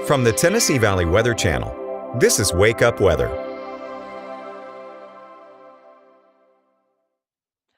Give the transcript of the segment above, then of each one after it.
From the Tennessee Valley Weather Channel, this is Wake Up Weather.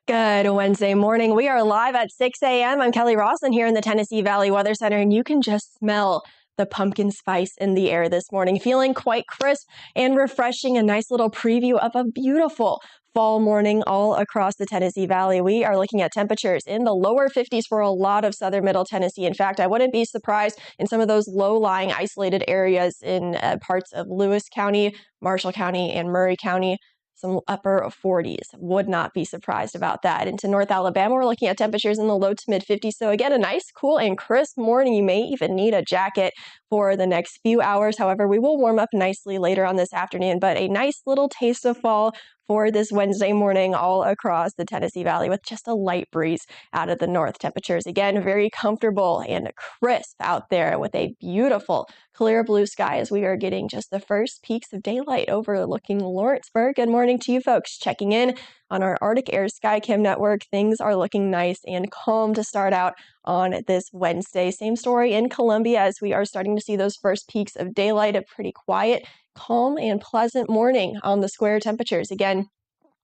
Good Wednesday morning. We are live at 6 a.m. I'm Kelly Rawson here in the Tennessee Valley Weather Center, and you can just smell the pumpkin spice in the air this morning. Feeling quite crisp and refreshing. A nice little preview of a beautiful fall morning all across the Tennessee Valley. We are looking at temperatures in the lower 50s for a lot of southern middle Tennessee. In fact, I wouldn't be surprised in some of those low-lying isolated areas in parts of Lewis County, Marshall County, and Murray County. Some upper 40s. Would not be surprised about that. Into North Alabama, we're looking at temperatures in the low to mid 50s. So again, a nice, cool, and crisp morning. You may even need a jacket for the next few hours. However, we will warm up nicely later on this afternoon, but a nice little taste of fall for this Wednesday morning all across the Tennessee Valley with just a light breeze out of the north. Temperatures, again, very comfortable and crisp out there with a beautiful clear blue sky as we are getting just the first peaks of daylight overlooking Lawrenceburg. Good morning to you folks checking in on our Arctic Air Skycam network. Things are looking nice and calm to start out on this Wednesday. Same story in Columbia as we are starting to see those first peaks of daylight. A pretty quiet, calm, and pleasant morning on the square. Temperatures again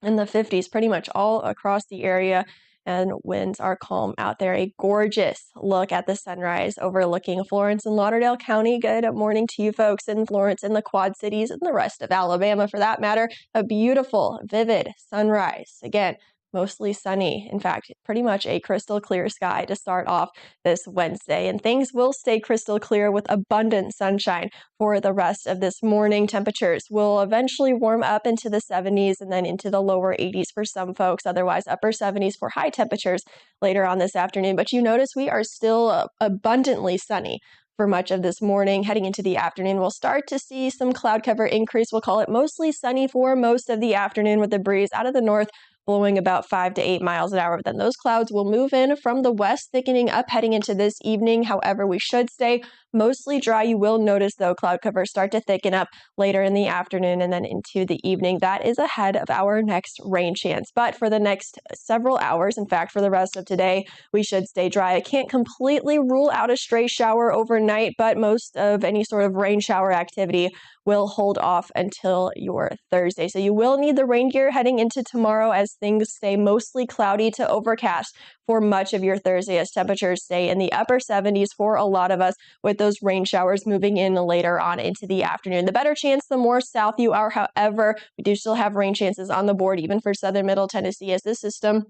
in the 50s pretty much all across the area, and winds are calm out there. A gorgeous look at the sunrise overlooking Florence and Lauderdale County. Good morning to you folks in Florence and the Quad Cities and the rest of Alabama for that matter. A beautiful, vivid sunrise. Again, mostly sunny. In fact, pretty much a crystal clear sky to start off this Wednesday. And things will stay crystal clear with abundant sunshine for the rest of this morning. Temperatures will eventually warm up into the 70s and then into the lower 80s for some folks. Otherwise, upper 70s for high temperatures later on this afternoon. But you notice we are still abundantly sunny for much of this morning. Heading into the afternoon, we'll start to see some cloud cover increase. We'll call it mostly sunny for most of the afternoon with the breeze out of the north blowing about 5 to 8 miles an hour. But then those clouds will move in from the west, thickening up heading into this evening. However, we should stay mostly dry. You will notice, though, cloud covers start to thicken up later in the afternoon and then into the evening. That is ahead of our next rain chance. But for the next several hours, in fact, for the rest of today, we should stay dry. I can't completely rule out a stray shower overnight, but most of any sort of rain shower activity will hold off until your Thursday. So you will need the rain gear heading into tomorrow as things stay mostly cloudy to overcast for much of your Thursday as temperatures stay in the upper 70s for a lot of us with those rain showers moving in later on into the afternoon. The better chance, the more south you are. However, we do still have rain chances on the board even for southern middle Tennessee as this system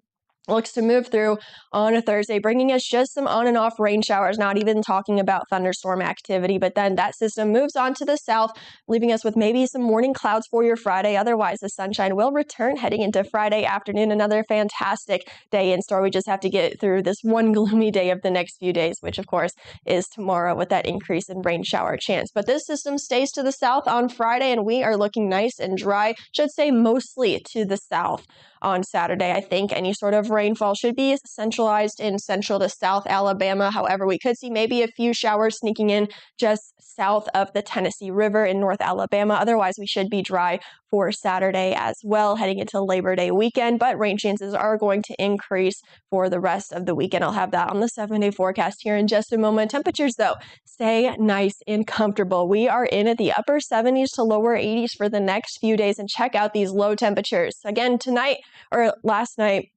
looks to move through on a Thursday, bringing us just some on and off rain showers, not even talking about thunderstorm activity. But then that system moves on to the south, leaving us with maybe some morning clouds for your Friday. Otherwise, the sunshine will return heading into Friday afternoon. Another fantastic day in store. We just have to get through this one gloomy day of the next few days, which of course is tomorrow with that increase in rain shower chance. But this system stays to the south on Friday, and we are looking nice and dry. Should say mostly to the south on Saturday. I think any sort of rainfall should be centralized in central to south Alabama. However, we could see maybe a few showers sneaking in just south of the Tennessee River in North Alabama. Otherwise, we should be dry for Saturday as well, heading into Labor Day weekend, but rain chances are going to increase for the rest of the weekend. I'll have that on the 7-day forecast here in just a moment. Temperatures, though, stay nice and comfortable. We are in at the upper 70s to lower 80s for the next few days, and check out these low temperatures. Again, tonight or last night,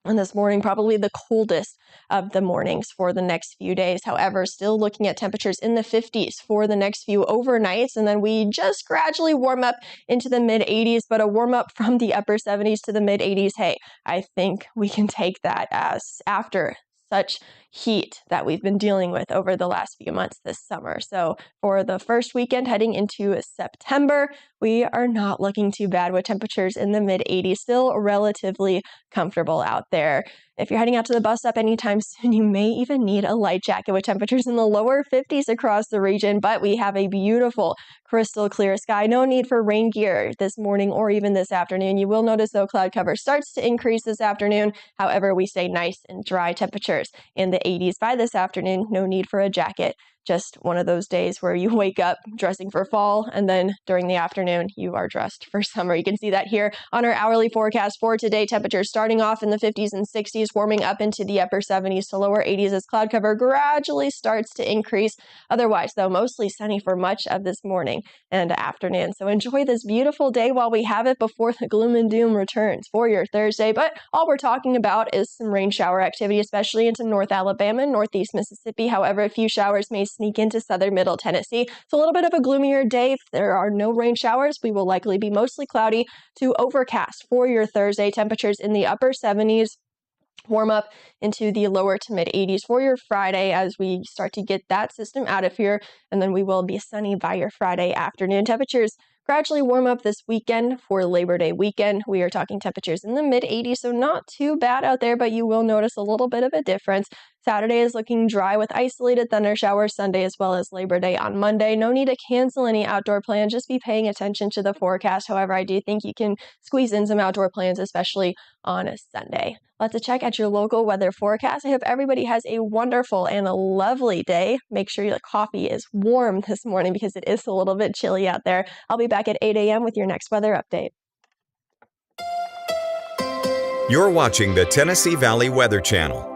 and this morning, probably the coldest of the mornings for the next few days. However, still looking at temperatures in the 50s for the next few overnights. And then we just gradually warm up into the mid 80s, but a warm up from the upper 70s to the mid 80s. Hey, I think we can take that as after such heat that we've been dealing with over the last few months this summer. So for the first weekend heading into September, we are not looking too bad with temperatures in the mid 80s, still relatively comfortable out there. If you're heading out to the bus stop anytime soon, you may even need a light jacket with temperatures in the lower 50s across the region, but we have a beautiful crystal clear sky. No need for rain gear this morning or even this afternoon. You will notice, though, cloud cover starts to increase this afternoon. However, we stay nice and dry. Temperatures in the 80s by this afternoon. No need for a jacket just one of those days where you wake up dressing for fall, and then during the afternoon, you are dressed for summer. You can see that here on our hourly forecast for today. Temperatures starting off in the 50s and 60s, warming up into the upper 70s to lower 80s as cloud cover gradually starts to increase. Otherwise, though, mostly sunny for much of this morning and afternoon. So enjoy this beautiful day while we have it before the gloom and doom returns for your Thursday. But all we're talking about is some rain shower activity, especially into North Alabama and Northeast Mississippi. However, a few showers may sneak into southern middle Tennessee. So a little bit of a gloomier day. If there are no rain showers, we will likely be mostly cloudy to overcast for your Thursday. Temperatures in the upper 70s. Warm up into the lower to mid 80s for your Friday as we start to get that system out of here. And then we will be sunny by your Friday afternoon. Temperatures gradually warm up this weekend for Labor Day weekend. We are talking temperatures in the mid 80s, so not too bad out there, but you will notice a little bit of a difference. Saturday is looking dry with isolated thunder showers Sunday as well as Labor Day on Monday. No need to cancel any outdoor plans. Just be paying attention to the forecast. However, I do think you can squeeze in some outdoor plans, especially on a Sunday. Let's check at your local weather forecast. I hope everybody has a wonderful and a lovely day. Make sure your coffee is warm this morning because it is a little bit chilly out there. I'll be back at 8 a.m. with your next weather update. You're watching the Tennessee Valley Weather Channel.